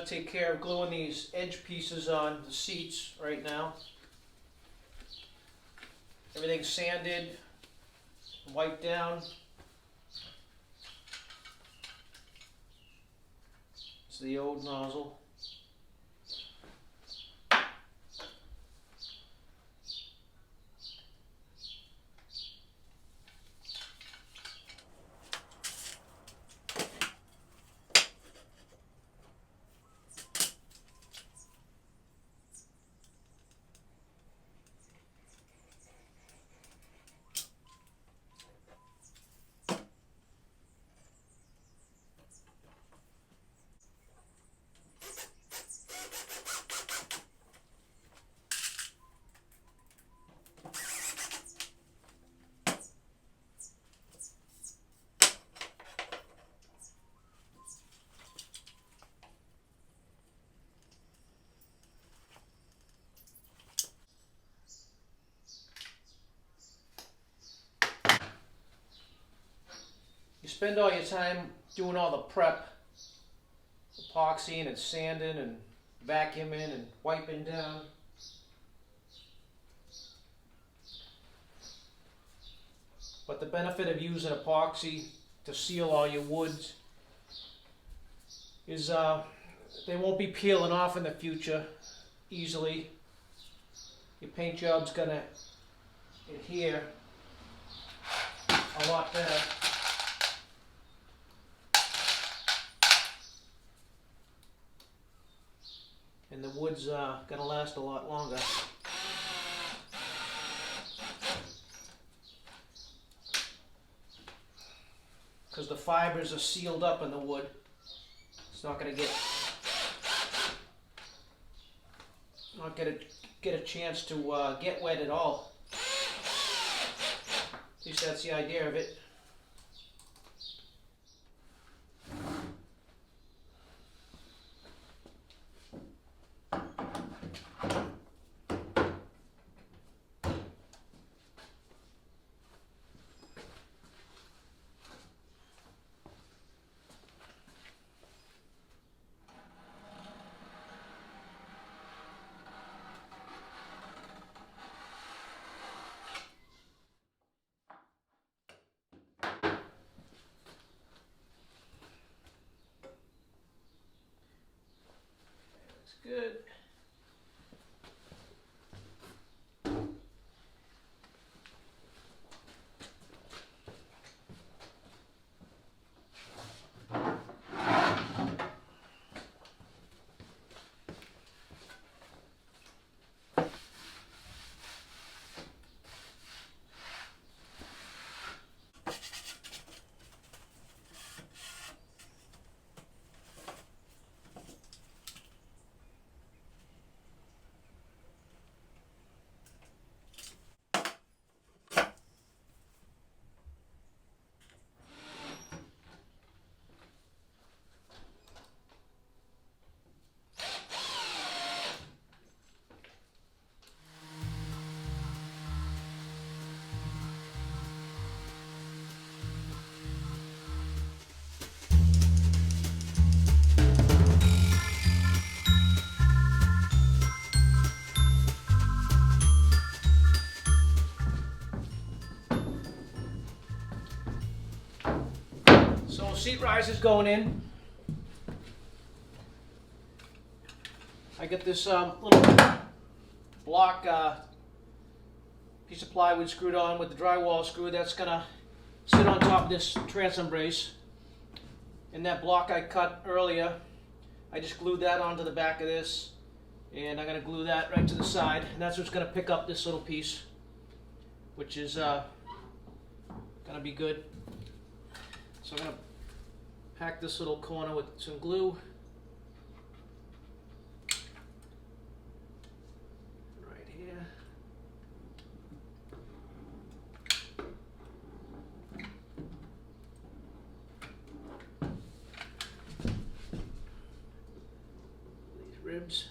to take care of gluing these edge pieces on the seats right now. Everything's sanded, wiped down. It's the old nozzle. You spend all your time doing all the prep, epoxying and sanding and vacuuming and wiping down. But the benefit of using epoxy to seal all your woods is they won't be peeling off in the future easily. Your paint job's gonna adhere a lot better. And the wood's gonna last a lot longer. Because the fibers are sealed up in the wood. It's not gonna get a chance to get wet at all. At least that's the idea of it. Good. So seat risers going in. I get this little block piece of plywood screwed on with the drywall screw. That's gonna sit on top of this transom brace. And that block I cut earlier, I just glued that onto the back of this, and I'm gonna glue that right to the side, and that's what's gonna pick up this little piece, which is gonna be good. So I'm gonna pack this little corner with some glue. Right here. These ribs.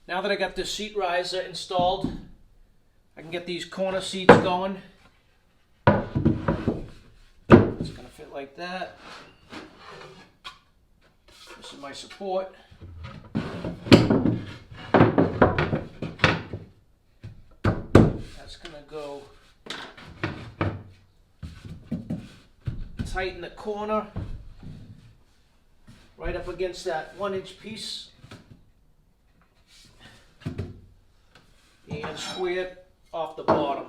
Now that I got this seat riser installed, I can get these corner seats going. It's gonna fit like that. This is my support. That's gonna go tight in the corner, right up against that 1-inch piece, and squared off the bottom.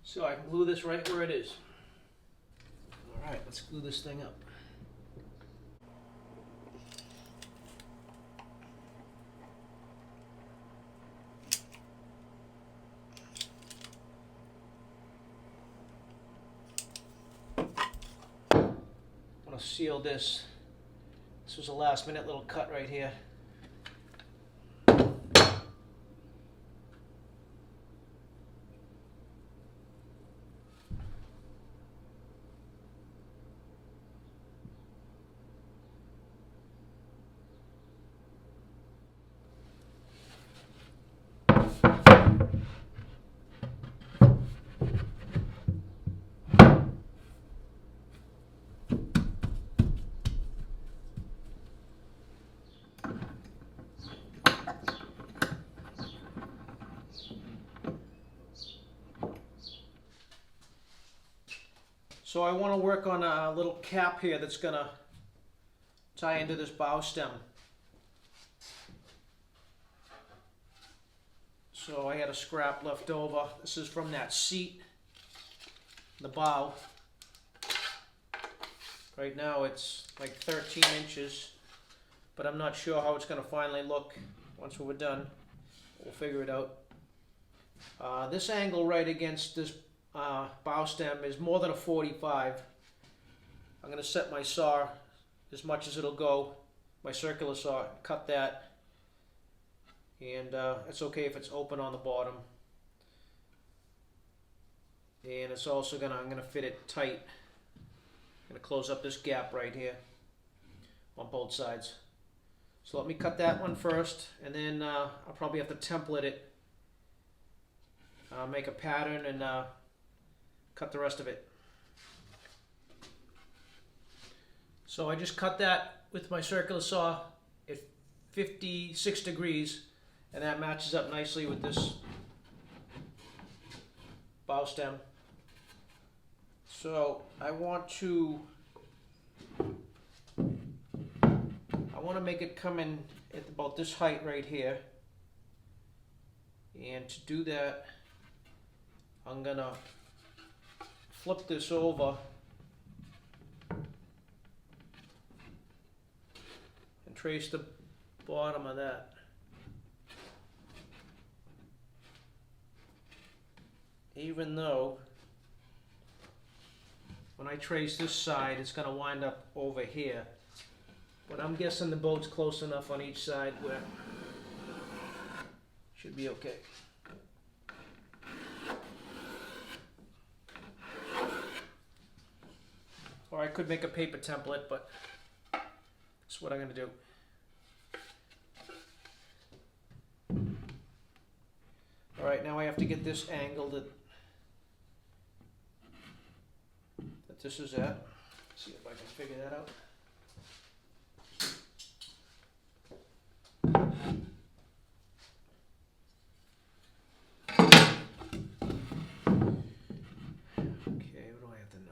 So I can glue this right where it is. All right, let's glue this thing up. I'm gonna seal this. This was a last minute little cut right here. So I want to work on a little cap here that's going to tie into this bow stem. So I had a scrap left over. This is from that seat, the bow. Right now it's like 13 inches, but I'm not sure how it's going to finally look once we're done. We'll figure it out. This angle right against this bow stem is more than a 45. I'm going to set my saw as much as it'll go, my circular saw, cut that, and it's okay if it's open on the bottom. And it's also I'm going to fit it tight. I'm going to close up this gap right here on both sides. So let me cut that one first, and then I'll probably have to template it, make a pattern, and cut the rest of it. So I just cut that with my circular saw at 56 degrees, and that matches up nicely with this bow stem. So I want to make it come in at about this height right here, and to do that I'm gonna flip this over and trace the bottom of that. Even though when I trace this side it's going to wind up over here, but I'm guessing the boat's close enough on each side where it should be okay. Or I could make a paper template, but that's what I'm going to do. Alright, now I have to get this angle that this is at. See if I can figure that out. Okay, what do I have to know?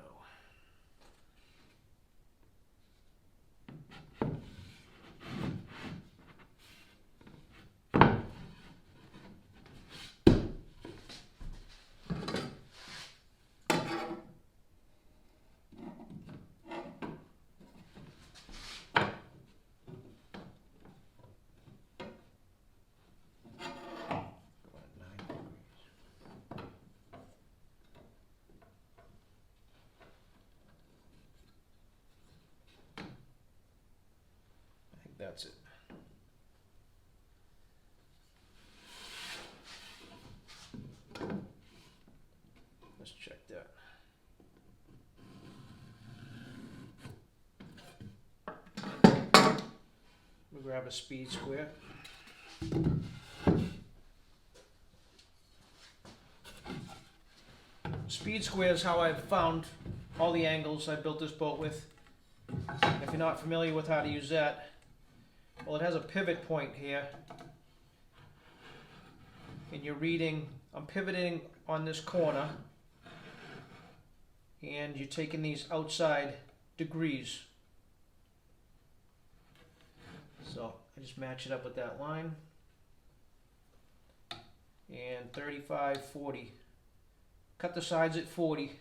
That's it. Let's check that. grab a speed square. Speed square is how I've found all the angles I built this boat with. If you're not familiar with how to use that, well, it has a pivot point here. And you're reading, I'm pivoting on this corner, and you're taking these outside degrees. So I just match it up with that line. And 35, 40. Cut the sides at 40,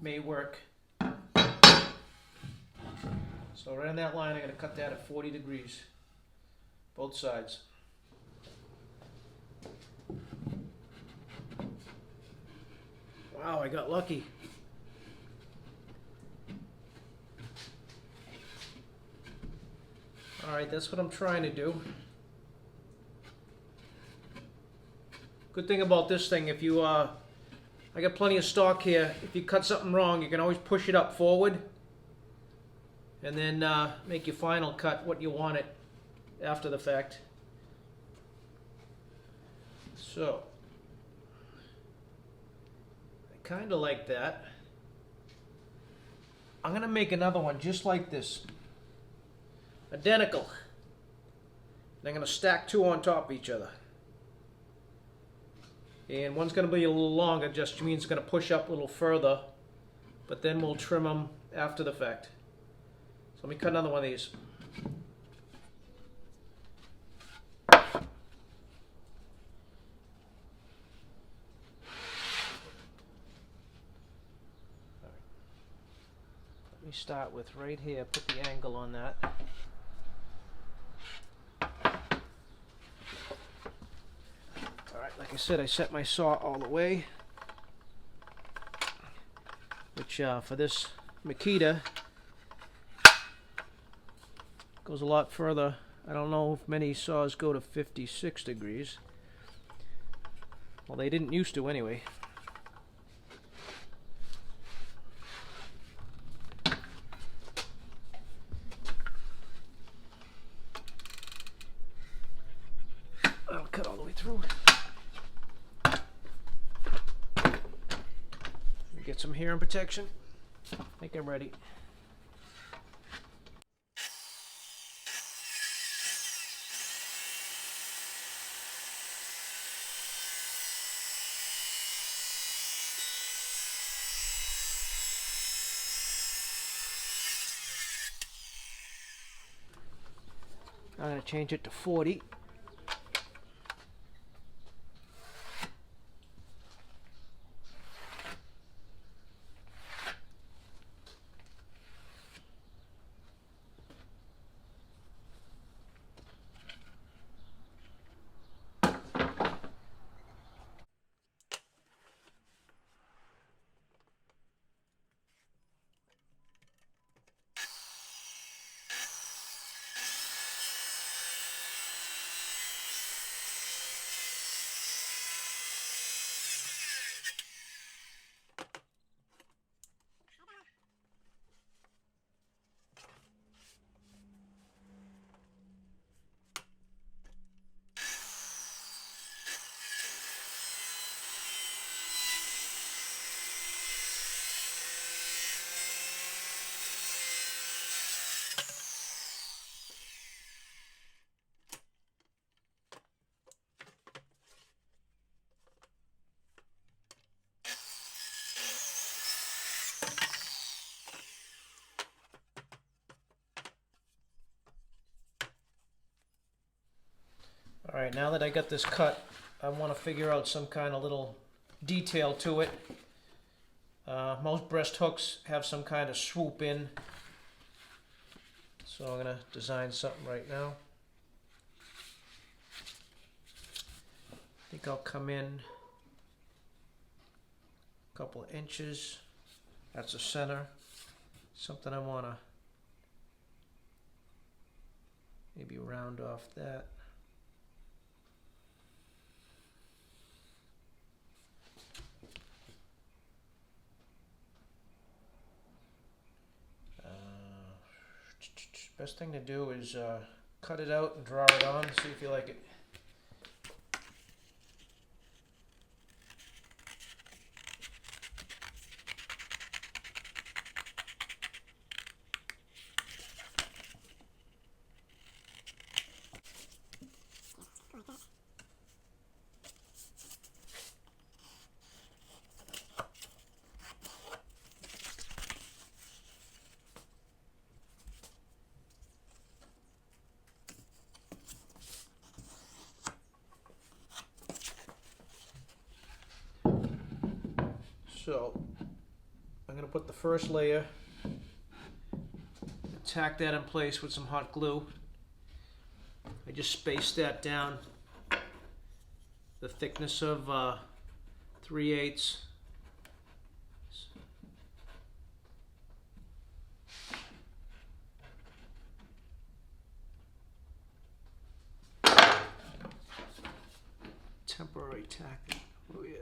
may work. So right on that line, I'm going to cut that at 40 degrees, both sides. Wow, I got lucky. All right, that's what I'm trying to do. Good thing about this thing, if you, I got plenty of stock here. If you cut something wrong, you can always push it up forward and then make your final cut what you want it after the fact. So, I kind of like that. I'm going to make another one just like this. Identical. And I'm going to stack two on top of each other. And one's going to be a little longer, just means it's going to push up a little further, but then we'll trim them after the fact. So let me cut another one of these. Let me start with right here, put the angle on that. Alright, like I said, I set my saw all the way, which for this Makita goes a lot further. I don't know if many saws go to 56 degrees. Well, they didn't used to anyway. I'll cut all the way through. Get some hearing protection. I think I'm ready. I'm going to change it to 40. Alright, now that I got this cut, I want to figure out some kind of little detail to it. Most breast hooks have some kind of swoop in, so I'm going to design something right now. I think I'll come in a couple of inches. That's the center. Something I want to maybe round off that. Best thing to do is cut it out and draw it on, see if you like it. So I'm going to put the first layer, tack that in place with some hot glue. I just spaced that down the thickness of 3/8. Temporary tack. Oh yeah.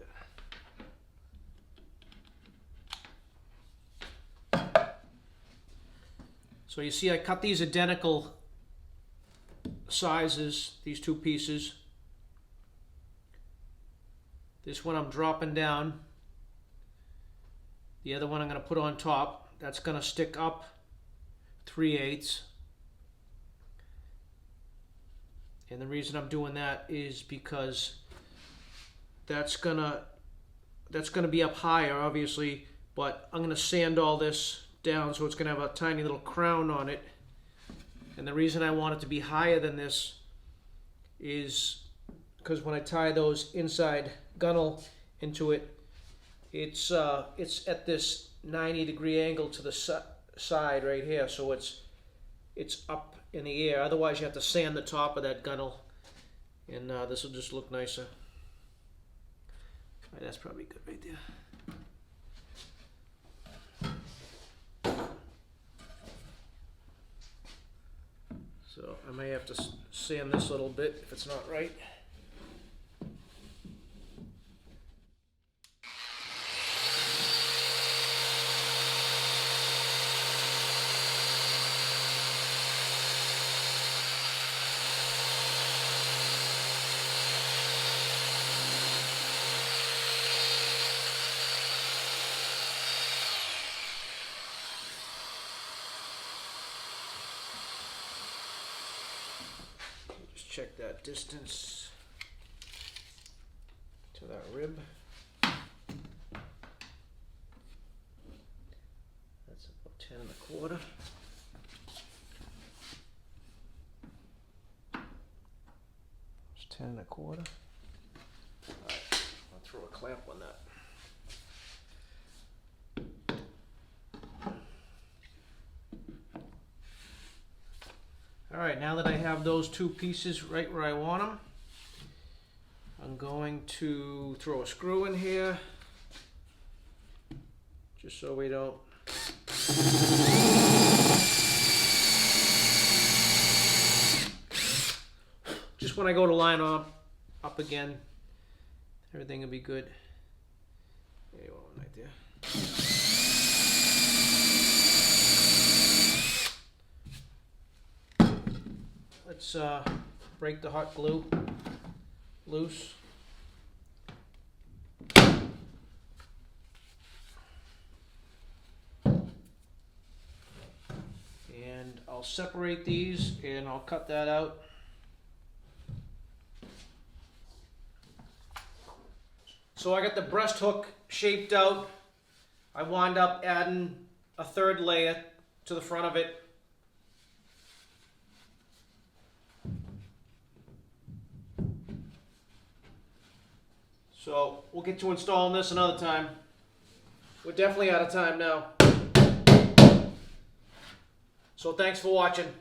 So you see I cut these identical sizes, these two pieces. This one I'm dropping down. The other one I'm going to put on top. That's going to stick up 3/8. And the reason I'm doing that is because that's gonna be up higher, obviously, but I'm gonna sand all this down so it's gonna have a tiny little crown on it. And the reason I want it to be higher than this is because when I tie those inside gunnel into it, it's at this 90-degree angle to the side right here, so it's up in the air. Otherwise, you have to sand the top of that gunnel, and this will just look nicer. All right, that's probably good right there. So I may have to sand this a little bit if it's not right. Check that distance to that rib. That's about 10 1/4. It's 10 1/4. All right, I'll throw a clamp on that. All right, now that I have those two pieces right where I want them, I'm going to throw a screw in here, just so we don't. Just when I go to line up again, everything will be good. There you go, right there. Let's break the hot glue loose. And I'll separate these and I'll cut that out. So I got the breast hook shaped out. I wound up adding a third layer to the front of it. So we'll get to installing this another time. We're definitely out of time now. So thanks for watching.